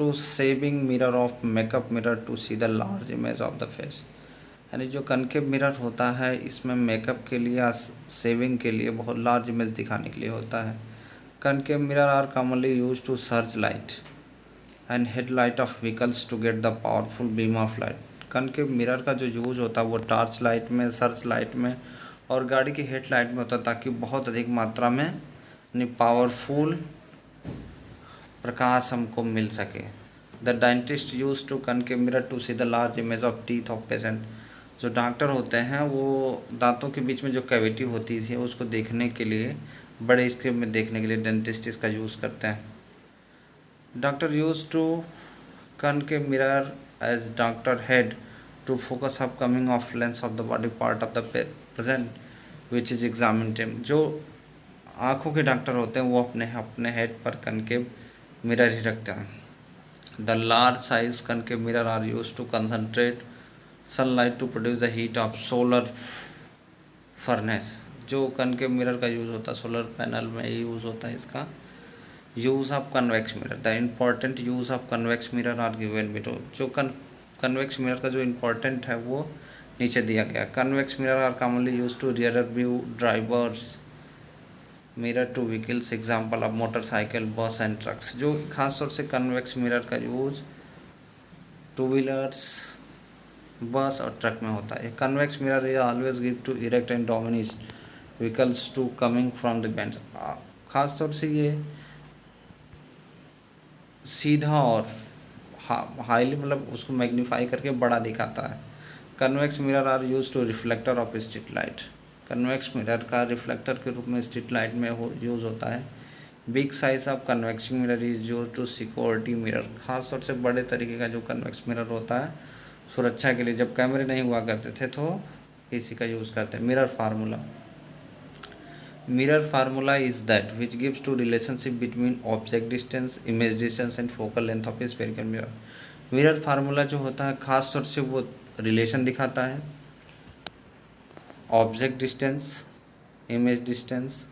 To shaving mirror of makeup mirror to see the large image of the face. यानी जो concave mirror होता है इसमें makeup के लिए या सेविंग के लिए बहुत लार्ज इमेज दिखाने के लिए होता है। Concave mirror are commonly use to search light and headlight of vehicles to get the powerful beam of light. Concave mirror का जो यूज होता है वो टॉर्च लाइट में, सर्च लाइट में और गाड़ी की हेडलाइट में होता है ताकि बहुत अधिक मात्रा में पावरफुल प्रकाश हमको मिल सके। The dentist use to concave mirror to see the large image of teeth of patient. जो डॉक्टर होते हैं वो दांतों के बीच में जो कैविटी होती है उसको देखने के लिए, बड़े स्क्रीन में देखने के लिए डेंटिस्ट इसका यूज़ करते हैं। Doctor use to concave mirror as doctor head to focus up coming of lens of the body part of the present which is examined. जो आँखों के डॉक्टर होते हैं वो अपने हेड पर कनकेव मिरर ही रखते हैं। The large size concave mirror are use to concentrate sunlight to produce the heat of solar furnace. जो कनकेव मिरर का यूज़ होता है सोलर पैनल में यूज़ होता है इसका। Use of convex mirror, the important use of convex mirror are given below. जो convex mirror का जो इम्पोर्टेंट है वो नीचे दिया गया। Convex mirror are commonly use to rear view drivers mirror two vehicles, example of motorcycle, bus and trucks. जो खास तौर से कन्वेक्स मिरर का यूज टू व्हीलर्स, बस और ट्रक में होता है। Convex mirror is always give to erect and diminish vehicles to coming from the bench. खास तौर से ये सीधा और हाईली मतलब उसको मैग्नीफाई करके बड़ा दिखाता है। Convex mirror are use to reflector of street light. Convex mirror का रिफ्लेक्टर के रूप में स्ट्रीट लाइट में यूज़ होता है। Big size of convex mirror is use to security mirror. खास तौर से बड़े तरीके का जो कन्वेक्स मिरर होता है सुरक्षा के लिए, जब कैमरे नहीं हुआ करते थे तो इसी का यूज़ करते हैं। Mirror formula is that which gives to relationship between object distance, image distance and focal length of spherical mirror. Mirror formula जो होता है खास तौर से वो रिलेशन दिखाता है object distance, image distance,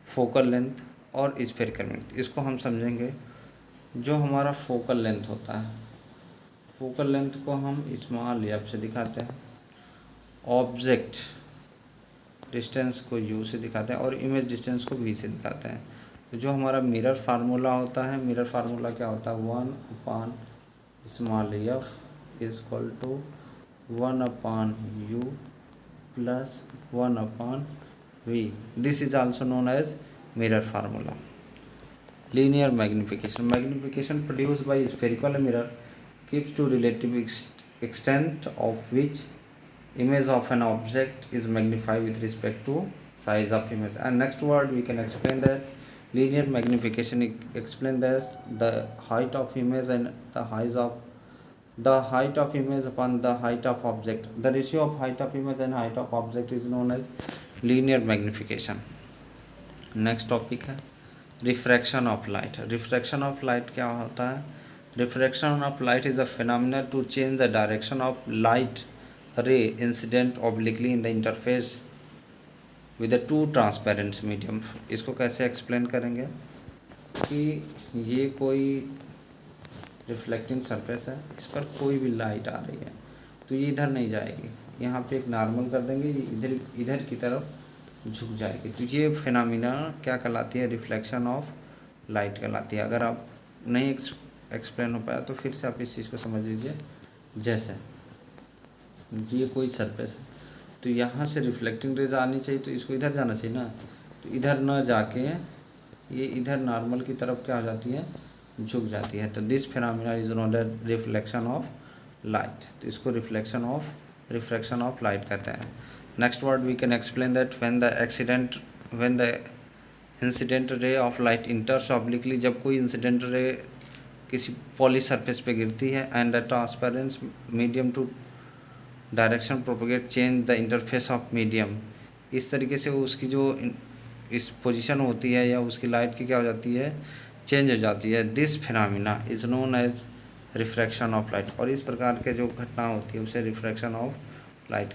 focal length और स्फेरिकल लेंथ। इसको हम समझेंगे। जो हमारा फोकल लेंथ होता है, फोकल लेंथ को हम स्मॉल एफ से दिखाते हैं, ऑब्जेक्ट डिस्टेंस को यू से दिखाते हैं और इमेज डिस्टेंस को वी से दिखाते हैं। तो जो हमारा मिरर फार्मूला होता है, मिरर फार्मूला क्या होता है, 1/स्मॉल F is equal to 1/u plus 1/v। This is also known as mirror formula. Linear magnification, magnification produced by spherical mirror gives to relative extent of which image of an object is magnified with respect to size of image. And next word we can explain that linear magnification explain that the height of image and the height of image upon the height of object. The ratio of height of image and height of object is known as linear magnification. Next topic है refraction of light. Refraction of light क्या होता है? Refraction of light is a phenomenon to change the direction of light ray incident obliquely in the interface with the two transparent medium. इसको कैसे explain करेंगे कि ये कोई रिफ्लेक्टिंग सरफेस है, इस पर कोई भी लाइट आ रही है तो ये इधर नहीं जाएगी, यहाँ पे एक नॉर्मल कर देंगे, ये इधर की तरफ झुक जाएगी। तो ये फिनोमिना क्या कहलाती है? रिफ्लेक्शन ऑफ लाइट कहलाती है। अगर आप नहीं एक्सप्लेन हो पाया तो फिर से आप इस चीज़ को समझ लीजिए। जैसे ये कोई सरफेस है तो यहाँ से रिफ्लेक्टिंग रेज आनी चाहिए तो इसको इधर जाना चाहिए ना, तो इधर न जाके ये इधर नॉर्मल की तरफ क्या हो जाती है, झुक जाती है। तो this phenomena is known as reflection of light. तो इसको रिफ्लेक्शन ऑफ लाइट कहते हैं। Next word we can explain that when the incident ray of light enters obliquely, जब कोई इंसिडेंट रे किसी पॉली सरफेस पे गिरती है and the transparent medium to direction propagate change the interface of medium. इस तरीके से उसकी जो इस पोजीशन होती है या उसकी लाइट की क्या हो जाती है, चेंज हो जाती है। This phenomena is known as refraction of light. और इस प्रकार के जो घटना होती है उसे रिफ्रैक्शन ऑफ लाइट